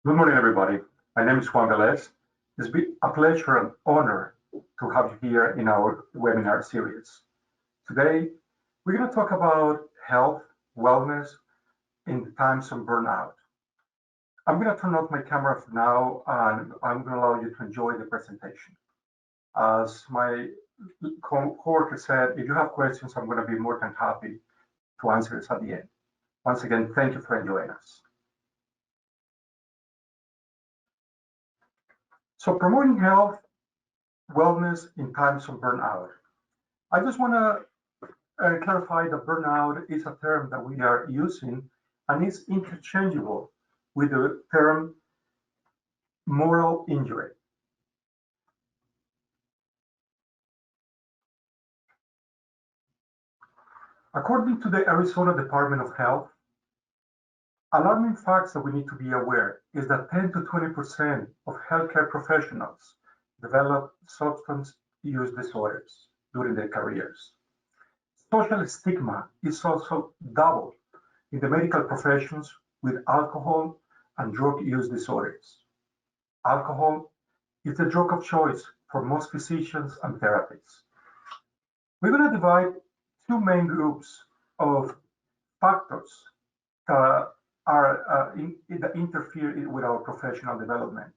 Good morning, everybody. My name is Juan Velez. It's been a pleasure and honor to have you here in our webinar series. Today, we're going to talk about health, wellness in times of burnout. I'm going to turn off my camera for now, and I'm going to allow you to enjoy the presentation. As my coworker said, if you have questions, I'm going to be more than happy to answer this at the end. Once again, thank you for joining us. So promoting health, wellness in times of burnout. I just want to clarify that burnout is a term that we are using and is interchangeable with the term moral injury. According to the Arizona Department of Health, alarming facts that we need to be aware is that 10 to 20% of healthcare professionals develop substance use disorders during their careers. Social stigma is also double in the medical professions with alcohol and drug use disorders. Alcohol is the drug of choice for most physicians and therapists. We're going to divide two main groups of factors that that interfere with our professional development.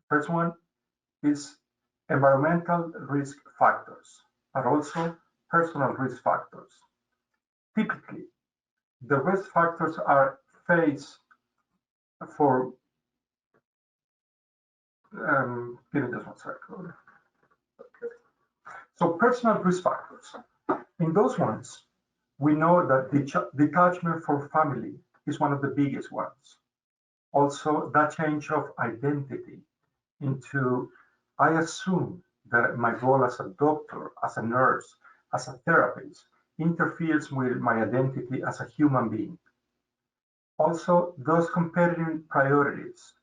First one is environmental risk factors, but also personal risk factors. Typically, the risk factors are faced for, give me just one second. Okay. So personal risk factors. In those ones, we know that detachment from family is one of the biggest ones. Also, that change of identity into, I assume that my role as a doctor, as a nurse, as a therapist, interferes with my identity as a human being. Also, those competitive priorities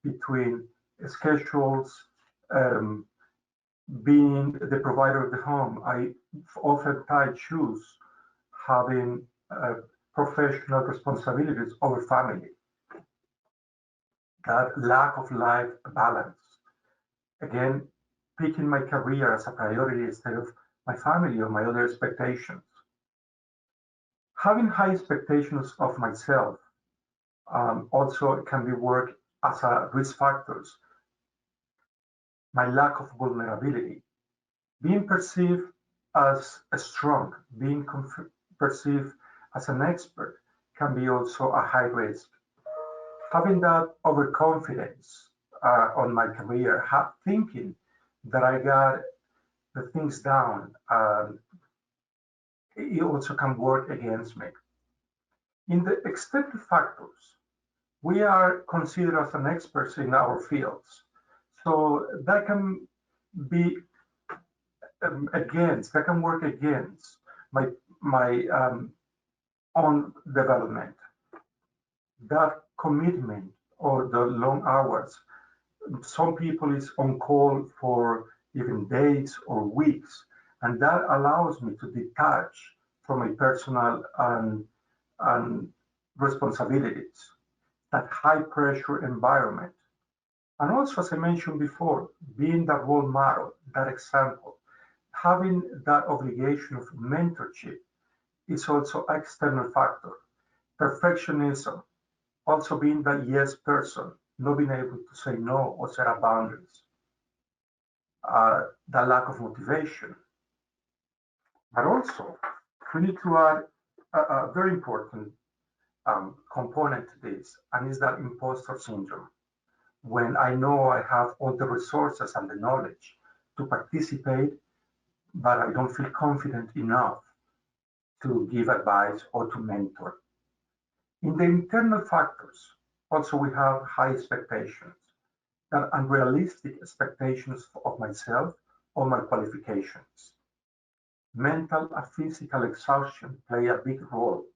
between schedules, being the provider of the home, I oftentimes choose having professional responsibilities over family. That lack of life balance. Again, picking my career as a priority instead of my family or my other expectations. Having high expectations of myself also can be worked as a risk factors. My lack of vulnerability. Being perceived as strong, being perceived as an expert can be also a high risk. Having that overconfidence on my career, thinking that I got the things down, it also can work against me. In the extended factors, we are considered as an expert in our fields. So that can be that can work against my own development. That commitment or the long hours. Some people is on call for even days or weeks, and that allows me to detach from my personal and responsibilities. That high pressure environment. And also, as I mentioned before, being that role model, that example, having that obligation of mentorship is also an external factor. Perfectionism, also being that yes person, not being able to say no or set up boundaries. The lack of motivation. But also, we need to add a very important component to this, and is that imposter syndrome. When I know I have all the resources and the knowledge to participate, but I don't feel confident enough to give advice or to mentor. In the internal factors, also we have high expectations, that unrealistic expectations of myself or my qualifications. Mental and physical exhaustion play a big role.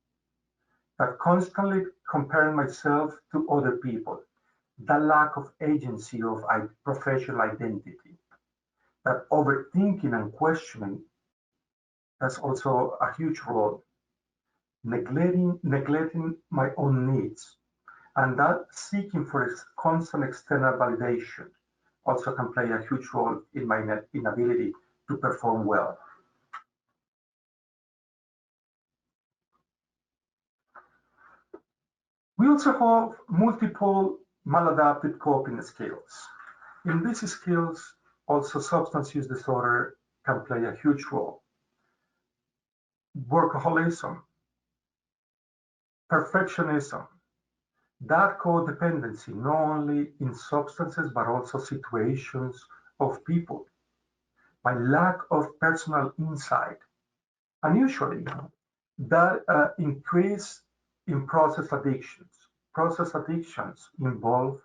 That constantly comparing myself to other people, the lack of agency of professional identity, that overthinking and questioning, that's also a huge role. Neglecting my own needs. And that seeking for constant external validation also can play a huge role in my inability to perform well. We also have multiple maladaptive coping skills. In these skills, also substance use disorder can play a huge role. Workaholism, perfectionism, that codependency, not only in substances, but also situations of people. My lack of personal insight, and usually that increase in process addictions. Process addictions involve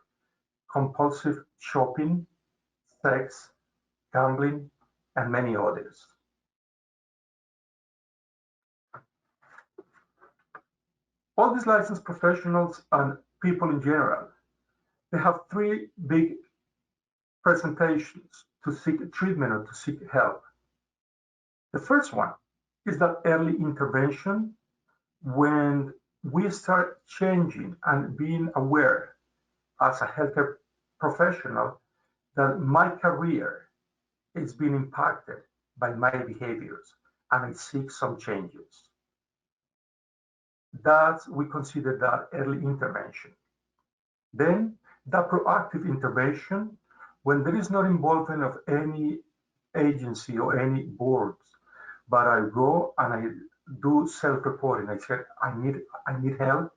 compulsive shopping, sex, gambling, and many others. All these licensed professionals and people in general, they have three big presentations to seek treatment or to seek help. The first one is that early intervention, when we start changing and being aware as a healthcare professional that my career is being impacted by my behaviors and I seek some changes. That we consider that early intervention. Then the proactive intervention, when there is no involvement of any agency or any boards, but I go and I do self-reporting. I said, I need help.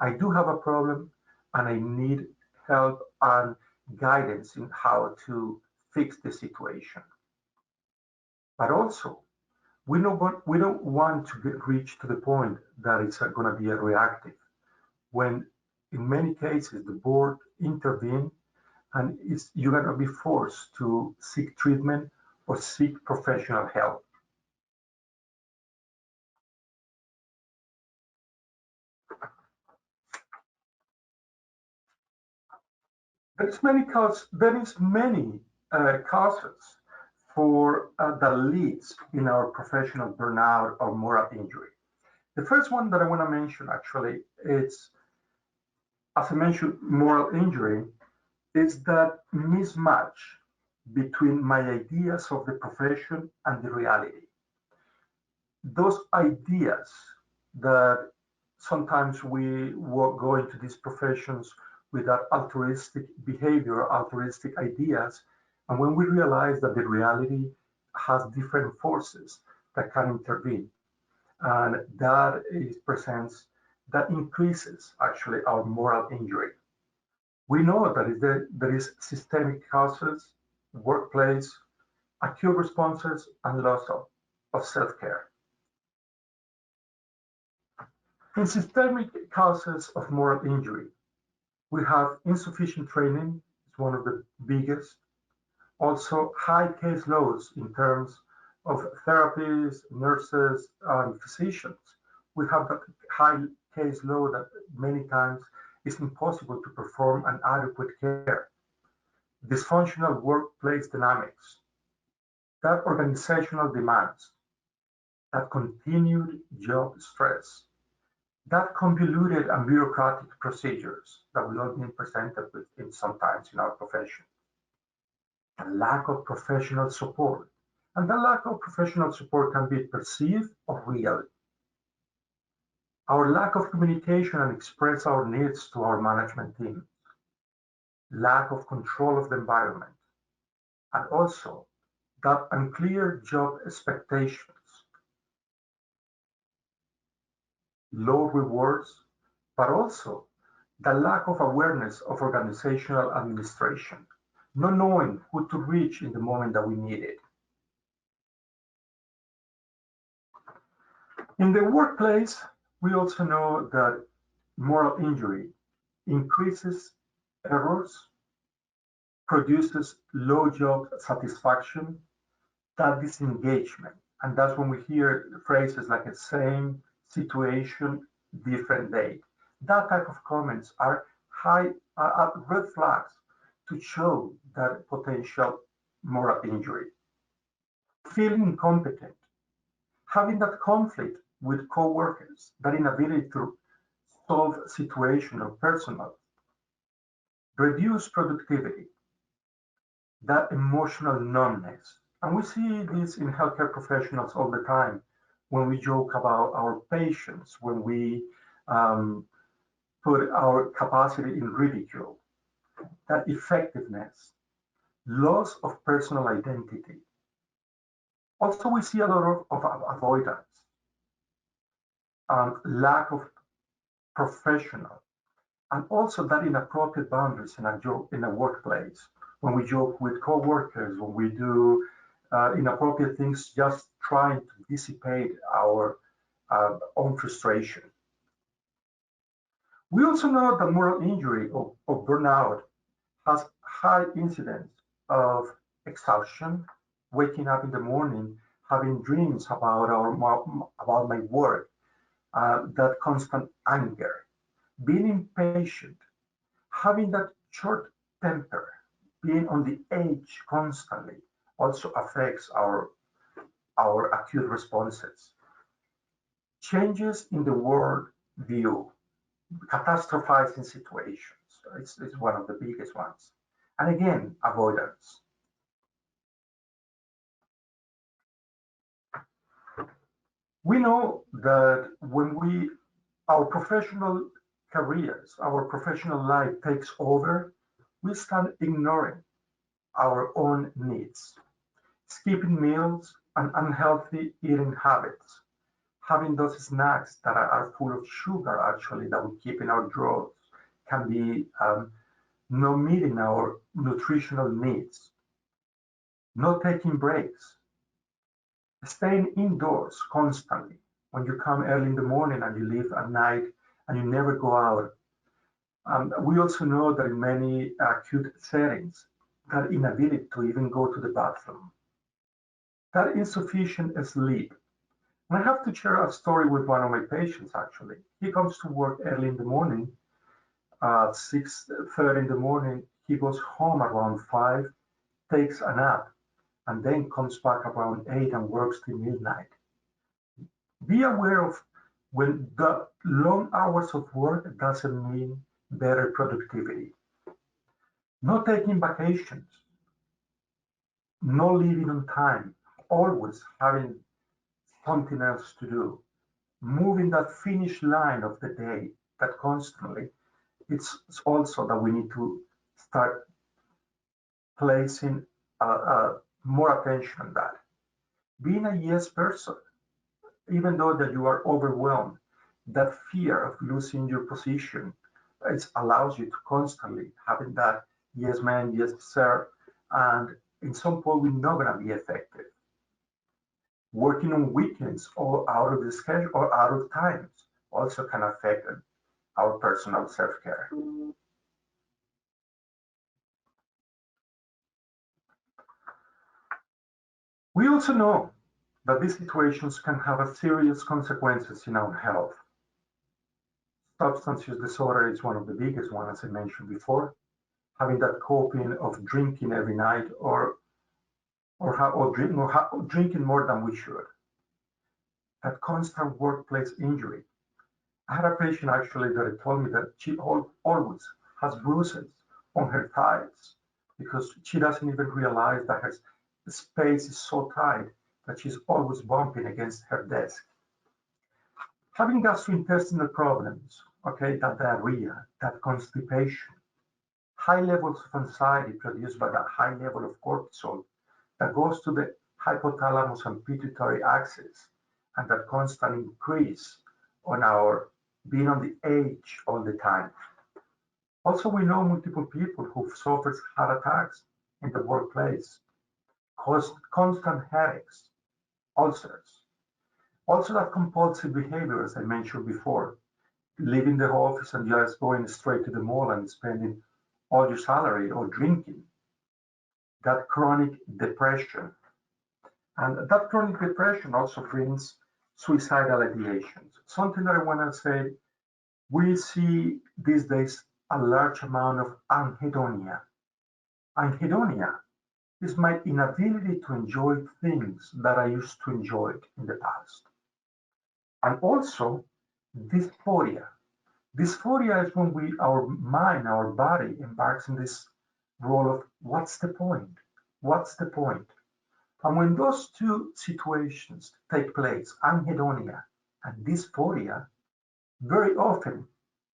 I do have a problem and I need help and guidance in how to fix the situation. But also, we don't want to get reached to the point that it's going to be a reactive. When in many cases the board intervene and you're going to be forced to seek treatment or seek professional help. There is many causes for that leads in our professional burnout or moral injury. The first one that I want to mention actually is, as I mentioned, moral injury is that mismatch between my ideas of the profession and the reality. Those ideas that sometimes we go into these professions with that altruistic behavior, altruistic ideas, and when we realize that the reality has different forces that can intervene, and that increases actually our moral injury. We know that there is systemic causes, workplace, acute responses, and loss of self-care. In systemic causes of moral injury, we have insufficient training, it's one of the biggest. Also, high case loads in terms of therapists, nurses, and physicians. We have that high case load that many times is impossible to perform an adequate care. Dysfunctional workplace dynamics, that organizational demands, that continued job stress, that convoluted and bureaucratic procedures that we all been presented with sometimes in our profession, a lack of professional support. And that lack of professional support can be perceived or real. Our lack of communication and express our needs to our management team, lack of control of the environment, and also that unclear job expectations, low rewards, but also the lack of awareness of organizational administration, not knowing who to reach in the moment that we need it. In the workplace, we also know that moral injury increases errors, produces low job satisfaction, that disengagement. And that's when we hear phrases like a same situation, different day. That type of comments are red flags to show that potential moral injury. Feeling incompetent, having that conflict with co-workers, that inability to solve situational, personal, reduce productivity, that emotional numbness. And we see this in healthcare professionals all the time when we joke about our patients, when we um, put our capacity in ridicule, that effectiveness, loss of personal identity. Also, we see a lot of avoidance, lack of professional, and also that inappropriate boundaries in a joke in a workplace. When we joke with coworkers, when we do inappropriate things, just trying to dissipate our own frustration. We also know that moral injury or burnout has high incidence of exhaustion, waking up in the morning, having dreams about about my work, that constant anger, being impatient, having that short temper, being on the edge constantly also affects our acute responses. Changes in the world view, catastrophizing situations, it's one of the biggest ones. And again, avoidance. We know that when our professional careers, our professional life takes over, we start ignoring our own needs, skipping meals and unhealthy eating habits, having those snacks that are full of sugar actually that we keep in our drawers can be not meeting our nutritional needs, not taking breaks, staying indoors constantly. When you come early in the morning and you leave at night and you never go out. We also know that in many acute settings, that inability to even go to the bathroom, that insufficient sleep. And I have to share a story with one of my patients actually. He comes to work early in the morning, 6:30 in the morning. He goes home around 5, takes a nap, and then comes back around 8 and works till midnight. Be aware of when the long hours of work doesn't mean better productivity. Not taking vacations, not leaving on time, always having something else to do, moving that finish line of the day that constantly, it's also that we need to start placing more attention on that. Being a yes person, even though that you are overwhelmed, that fear of losing your position, it allows you to constantly having that yes man, yes sir, and in some point we're not going to be effective. Working on weekends or out of the schedule or out of times also can affect our personal self-care. We also know that these situations can have a serious consequences in our health. Substance use disorder is one of the biggest ones, as I mentioned before. Having that coping of drinking every night or drinking more than we should. That constant workplace injury. I had a patient actually that told me that she always has bruises on her thighs because she doesn't even realize that her space is so tight that she's always bumping against her desk. Having gastrointestinal problems, okay, that diarrhea, that constipation, high levels of anxiety produced by that high level of cortisol that goes to the hypothalamus and pituitary axis, and that constant increase on our being on the edge all the time. Also, we know multiple people who've suffered heart attacks in the workplace, caused constant headaches, ulcers. Also, that compulsive behavior, as I mentioned before, leaving the office and just going straight to the mall and spending all your salary or drinking. That chronic depression. And that chronic depression also brings suicidal ideations. Something that I want to say, we see these days a large amount of anhedonia. Anhedonia is my inability to enjoy things that I used to enjoy in the past. And also dysphoria, Dysphoria is when our mind, our body embarks in this role of what's the point? What's the point? And when those two situations take place, anhedonia and dysphoria, very often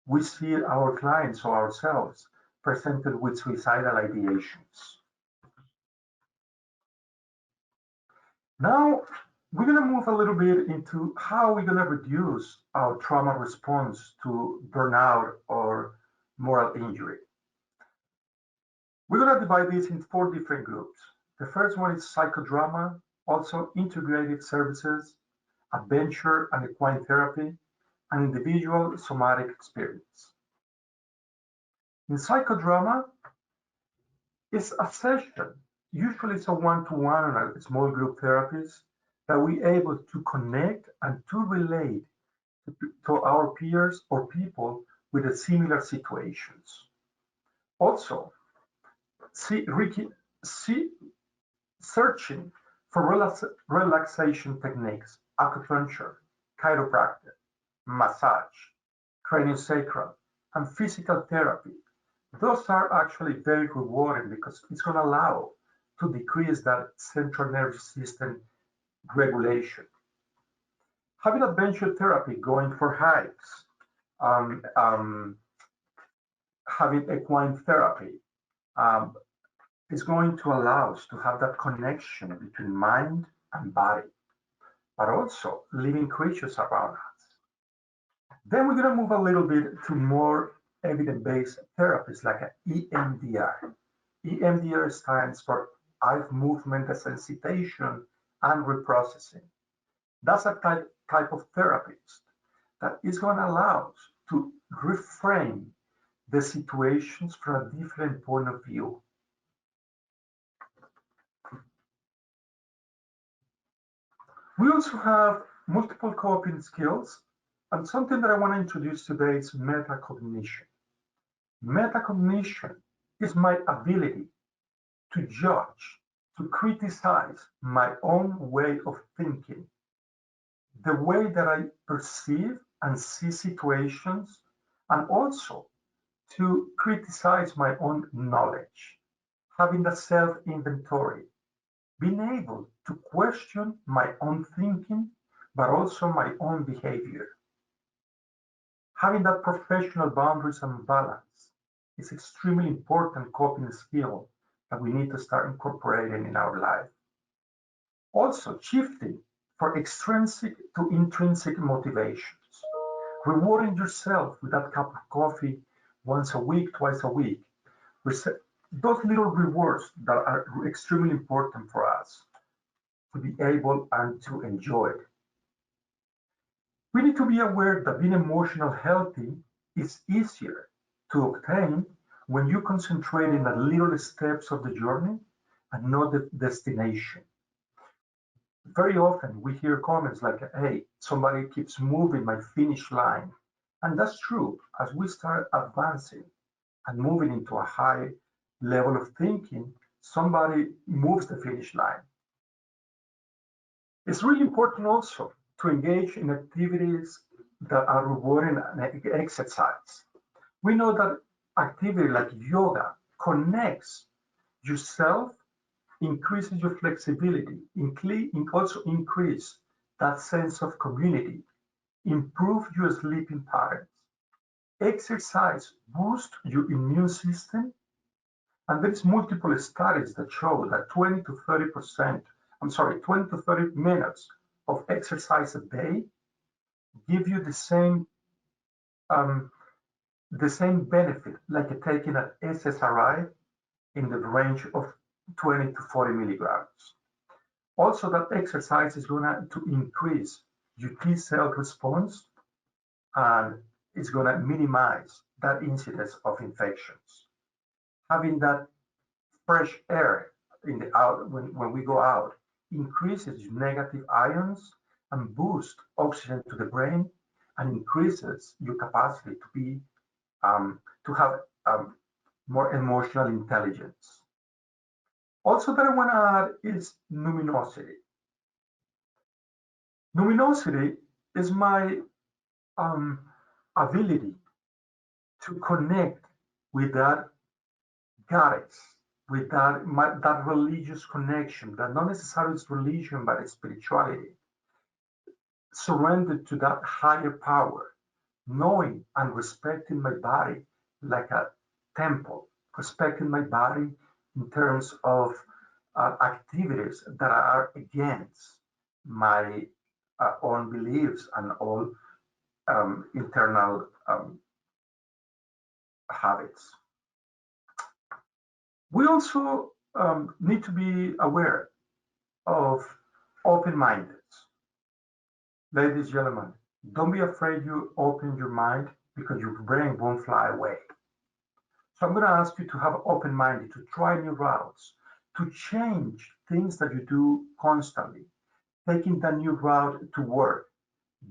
we see our clients or ourselves presented with suicidal ideations. Now, we're going to move a little bit into how we're going to reduce our trauma response to burnout or moral injury. We're going to divide this in 4 different groups. The first one is psychodrama, also integrated services, adventure and equine therapy, and individual somatic experience. In psychodrama, it's a session, usually it's a one-to-one or a small group therapies, that we're able to connect and to relate to our peers or people with similar situations. Also, searching for relaxation techniques, acupuncture, chiropractic, massage, craniosacral, and physical therapy. Those are actually very rewarding because it's going to allow to decrease that central nervous system regulation. Having adventure therapy, going for hikes, having equine therapy, is going to allow us to have that connection between mind and body, but also living creatures around us. Then we're going to move a little bit to more evidence-based therapies like EMDR. EMDR stands for eye movement desensitization and reprocessing. That's a type of therapist that is going to allow us to reframe the situations from a different point of view. We also have multiple coping skills, and something that I want to introduce today is metacognition. Metacognition is my ability to judge, to criticize my own way of thinking, the way that I perceive and see situations, and also to criticize my own knowledge, having the self-inventory, being able to question my own thinking, but also my own behavior. Having that professional boundaries and balance is extremely important coping skill that we need to start incorporating in our life. Also, shifting from extrinsic to intrinsic motivations, rewarding yourself with that cup of coffee once a week, twice a week. Those little rewards that are extremely important for us to be able and to enjoy. We need to be aware that being emotional healthy is easier to obtain when you concentrate in the little steps of the journey and not the destination. Very often we hear comments like, hey, somebody keeps moving my finish line. And that's true. As we start advancing and moving into a high level of thinking, somebody moves the finish line. It's really important also to engage in activities that are rewarding and exercise. We know that activity like yoga connects yourself, increases your flexibility, also increase that sense of community, improve your sleeping patterns. Exercise boosts your immune system, and there's multiple studies that show that 20 to 30 minutes of exercise a day give you the same benefit like taking an SSRI in the range of 20 to 40 milligrams. Also, that exercise is going to increase your T cell response, and it's going to minimize that incidence of infections. Having that fresh air in the out when we go out increases negative ions and boosts oxygen to the brain and increases your capacity to be to have more emotional intelligence. Also, that I want to add is numinosity. Numinosity is my ability to connect with that goddess, with that religious connection, that not necessarily is religion, but it's spirituality, surrendered to that higher power, knowing and respecting my body like a temple, respecting my body in terms of activities that are against my own beliefs and all internal habits. We also need to be aware of open-minded. Ladies and gentlemen, don't be afraid you open your mind because your brain won't fly away. So I'm going to ask you to have open-minded, to try new routes, to change things that you do constantly, taking that new route to work.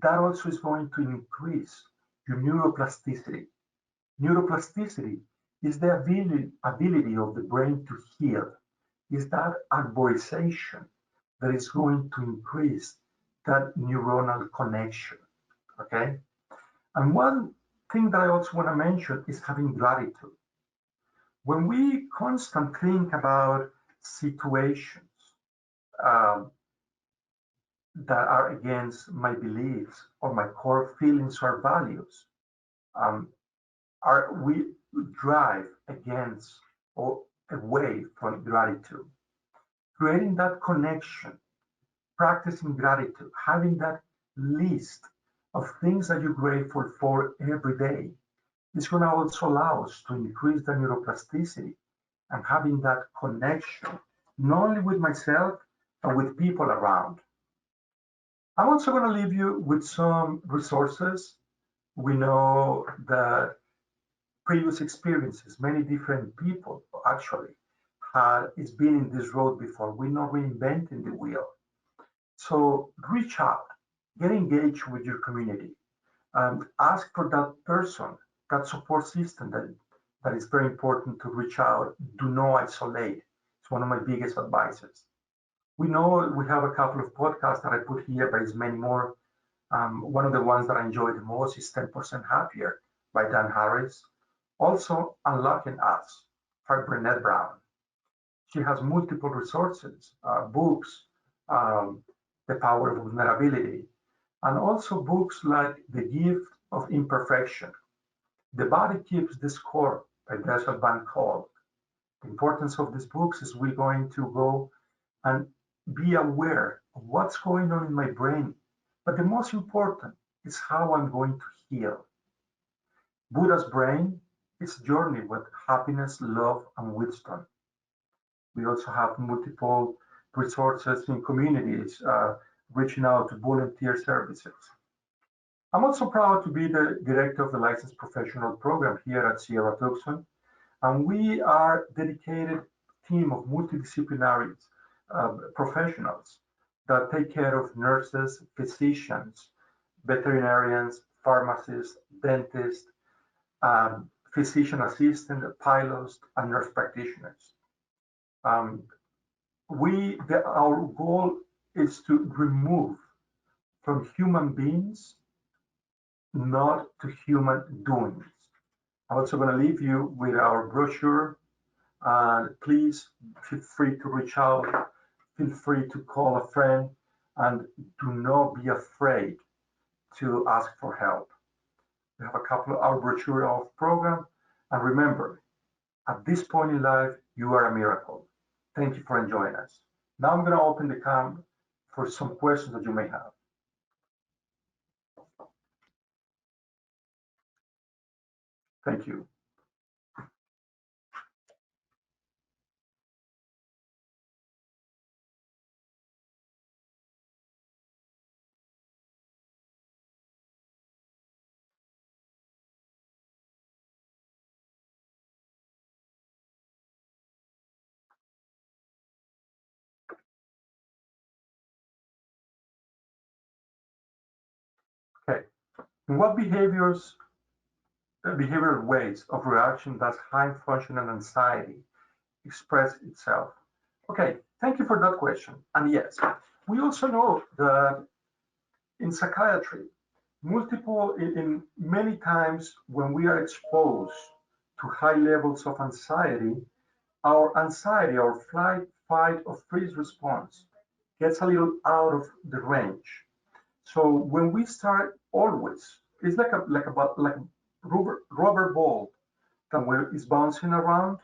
That also is going to increase your neuroplasticity. Neuroplasticity is the ability of the brain to heal, is that arborization that is going to increase that neuronal connection, okay? And one thing that I also want to mention is having gratitude. When we constantly think about situations that are against my beliefs or my core feelings or values, we drive against or away from gratitude. Creating that connection, practicing gratitude, having that list of things that you're grateful for every day is going to also allow us to increase the neuroplasticity and having that connection, not only with myself, but with people around. I'm also going to leave you with some resources. We know that previous experiences, many different people actually it's been in this road before. We're not reinventing the wheel. So reach out, get engaged with your community, ask for that person, that support system that is very important to reach out. Do not isolate. It's one of my biggest advices. We know we have a couple of podcasts that I put here, but there's many more. One of the ones that I enjoy the most is 10% Happier by Dan Harris. Also, Unlocking Us by Brené Brown. She has multiple resources, books, The Power of Vulnerability, and also books like The Gift of Imperfection. The Body Keeps the Score by Bessel Van Kolk. The importance of these books is we're going to go and be aware of what's going on in my brain. But the most important is how I'm going to heal. Buddha's Brain is a journey with happiness, love, and wisdom. We also have multiple resources in communities reaching out to volunteer services. I'm also proud to be the director of the Licensed Professional Program here at Sierra Tucson, and we are a dedicated team of multidisciplinary professionals that take care of nurses, physicians, veterinarians, pharmacists, dentists, physician assistant, pilots, and nurse practitioners. Our goal is to remove from human beings, not to human doings. I'm also going to leave you with our brochure. Please feel free to reach out. Feel free to call a friend, and do not be afraid to ask for help. We have a couple of our brochure of program, and remember, at this point in life, you are a miracle. Thank you for joining us. Now I'm going to open the cam for some questions that you may have. Thank you. Okay. In what behavioral ways of reaction does high functional anxiety express itself? Okay, thank you for that question. And yes, we also know that in psychiatry, in many times when we are exposed to high levels of anxiety, our flight, fight, or freeze response gets a little out of the range. So when we start always, it's like a rubber ball that is bouncing around.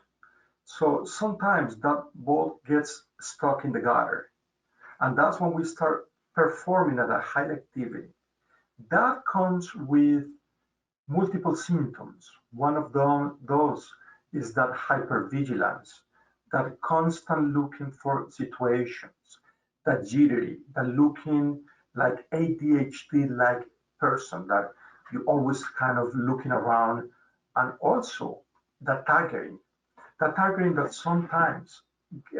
So sometimes that ball gets stuck in the gutter, and that's when we start performing at a high activity. That comes with multiple symptoms. One of those is that hypervigilance, that constant looking for situations, that jittery, that looking like ADHD-like person that you always kind of looking around, and also the targeting that sometimes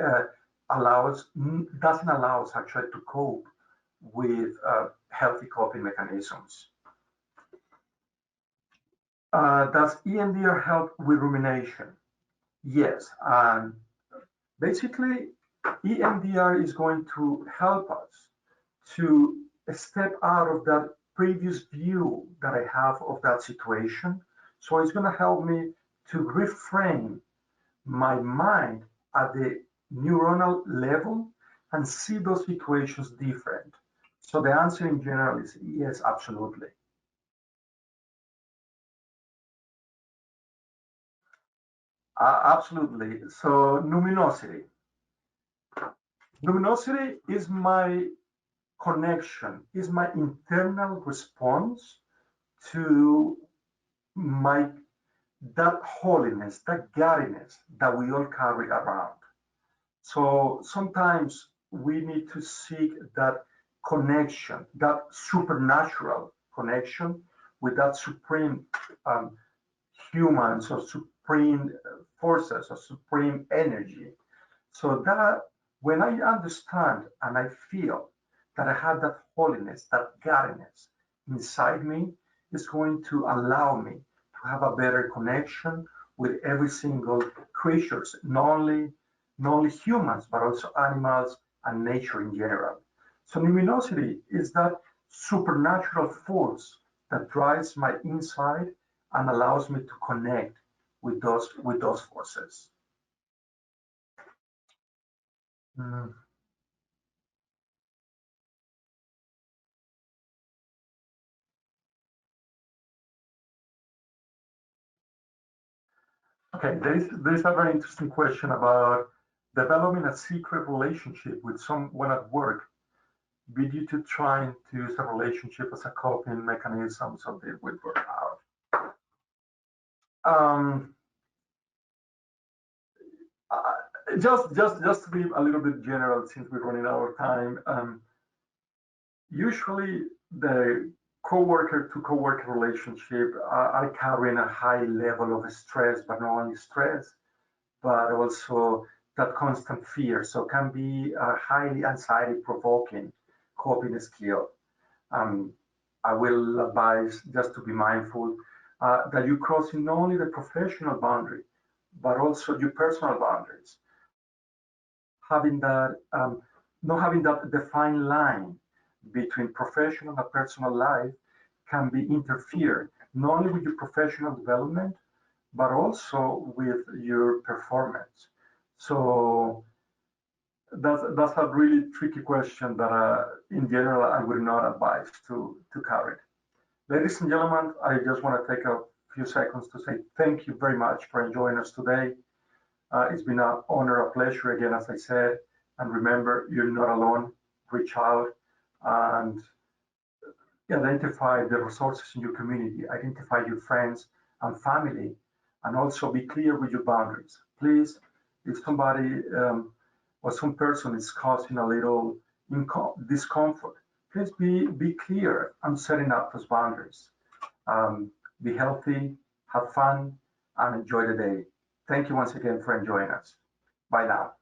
uh, doesn't allow us actually to cope with healthy coping mechanisms. Does EMDR help with rumination? Yes. And basically, EMDR is going to help us to step out of that previous view that I have of that situation. So it's going to help me to reframe my mind at the neuronal level and see those situations different. So the answer in general is yes, absolutely. Absolutely. So luminosity. Luminosity is my connection, is my internal response to my that holiness, that godliness that we all carry around. So sometimes we need to seek that connection, that supernatural connection with that supreme um, humans or supreme forces or supreme energy. So that when I understand and I feel that I have that holiness, that godliness inside me, is going to allow me to have a better connection with every single creatures, not only humans, but also animals and nature in general. So luminosity is that supernatural force that drives my inside and allows me to connect with those forces. Mm. Okay, there's a very interesting question about developing a secret relationship with someone at work, be due to trying to use a relationship as a coping mechanism so they would work out. Um, just to be a little bit general, since we're running out of time. Usually, the coworker to coworker relationship are carrying a high level of stress, but not only stress, but also that constant fear. So can be a highly anxiety provoking coping skill. Um, I will advise just to be mindful that you're crossing not only the professional boundary, but also your personal boundaries. Having that, not having that defined line between professional and personal life can be interfered not only with your professional development, but also with your performance. So that's a really tricky question that, in general, I would not advise to carry. Ladies and gentlemen, I just want to take a few seconds to say thank you very much for joining us today. It's been an honor, a pleasure again, as I said. And remember, you're not alone. Reach out and identify the resources in your community, identify your friends and family, and also be clear with your boundaries. Please, if somebody or some person is causing a little discomfort, please be clear on setting up those boundaries. Be healthy, have fun, and enjoy the day. Thank you once again for joining us. Bye now.